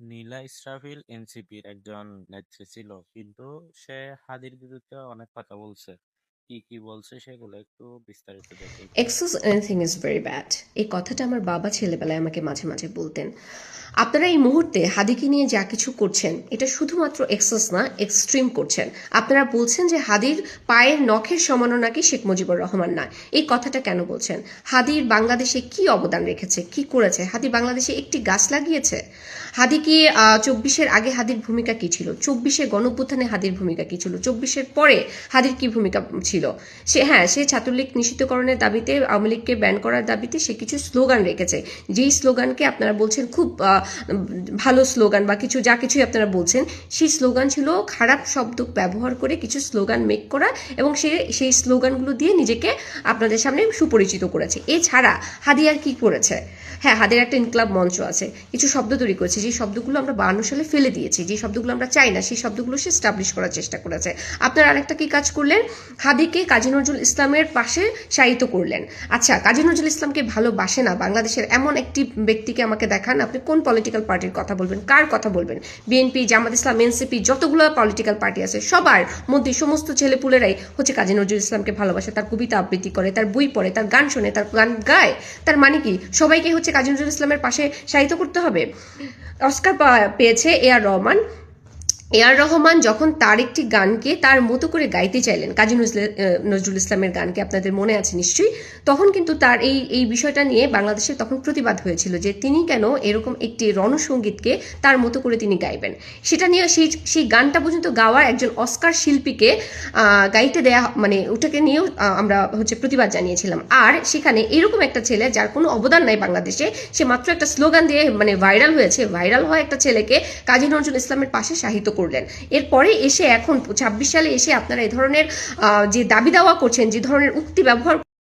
নীলা ইসরাফিল এনসিপির একজন নেত্রী ছিল, কিন্তু সে হাদির বিরুদ্ধে অনেক কথা বলছে। কি কি বলছে সেগুলো একটু বিস্তারিত দেখি। Excess anything is very bad, এই কথাটা আমার বাবা ছেলেবেলায় আমাকে মাঝে মাঝে বলতেন। আপনারা এই মুহূর্তে হাদিকে নিয়ে যা কিছু করছেন এটা শুধুমাত্র এক্সেস না, এক্সট্রিম করছেন। আপনারা বলছেন যে হাদির পায়ের নখের সমানও নাকি শেখ মুজিবুর রহমান না। এই কথাটা কেন বলছেন? হাদির বাংলাদেশে কি অবদান রেখেছে, কি করেছে? হাদি বাংলাদেশে একটি গাছ লাগিয়েছে? হাদি কি ২৪-এর আগে হাদির ভূমিকা কি ছিল? ২৪-এর গণঅভ্যুত্থানে হাদির ভূমিকা কি ছিল? ২৪-এর পরে হাদির কি ভূমিকা ছিল? সে ছাত্রলীগ নিষিদ্ধকরণের দাবিতে, আওয়ামী লীগকে ব্যান করার দাবিতে সে কিছু স্লোগান রেখেছে। যেই স্লোগানকে আপনারা বলছেন খুব ভালো স্লোগান বা কিছু, যা কিছুই আপনারা বলছেন, সেই স্লোগান ছিল খারাপ শব্দ ব্যবহার করে কিছু স্লোগান মেক করা, এবং সে সেই স্লোগানগুলো দিয়ে নিজেকে আপনাদের সামনে সুপরিচিত করেছে। এছাড়া হাদি আর কি করেছে? হ্যাঁ, হাদের একটা ইনকলাব মঞ্চ আছে, কিছু শব্দ তৈরি করেছে, যে শব্দগুলো আমরা ৫২ সালে ফেলে দিয়েছি, যে শব্দগুলো আমরা চাই না, সেই শব্দগুলো সে স্টাবলিশ করার চেষ্টা করেছে। আপনারা আরেকটা কি কাজ করলেন? হাদিকে কাজী নজরুল ইসলামের পাশে শায়িত করলেন। আচ্ছা, কাজী নজরুল ইসলামকে ভালোবাসে না বাংলাদেশের এমন একটি ব্যক্তিকে আমাকে দেখান। আপনি কোন পলিটিক্যাল পার্টির কথা বলবেন, কার কথা বলবেন? বিএনপি, জামাত ইসলাম, এনসিপি, যতগুলো পলিটিক্যাল পার্টি আছে সবার মধ্যে সমস্ত ছেলেপুলেরাই হচ্ছে কাজী নজরুল ইসলামকে ভালোবাসে, তার কবিতা আবৃত্তি করে, তার বই পড়ে, তার গান শোনে, তার গান গায়। তার মানে কি সবাইকে হচ্ছে কাজী নজরুল ইসলামের পাশে শায়িত করতে হবে? অস্কার পেয়েছে এ আর রহমান। এ আর রহমান যখন তার একটি গানকে তার মতো করে গাইতে চাইলেন, কাজী নজরুল ইসলামের গানকে, আপনাদের মনে আছে নিশ্চয়ই, তখন কিন্তু তার এই এই বিষয়টা নিয়ে বাংলাদেশে তখন প্রতিবাদ হয়েছিল যে তিনি কেন এরকম একটি রণসঙ্গীতকে তার মতো করে তিনি গাইবেন। সেটা নিয়ে সেই গানটা পর্যন্ত গাওয়া একজন অস্কার শিল্পীকে গাইতে দেয়া, মানে ওটাকে নিয়েও আমরা হচ্ছে প্রতিবাদ জানিয়েছিলাম। আর সেখানে এরকম একটা ছেলে যার কোনো অবদান নাই বাংলাদেশে, সে মাত্র একটা স্লোগান দিয়ে মানে ভাইরাল হয়েছে, ভাইরাল হওয়া একটা ছেলেকে কাজী নজরুল ইসলামের পাশে শায়িত করলেন। এরপরে এসে এখন ২৬ সালে এসে আপনারা এ ধরনের যে দাবি দাওয়া করছেন, যে ধরনের উক্তি ব্যবহার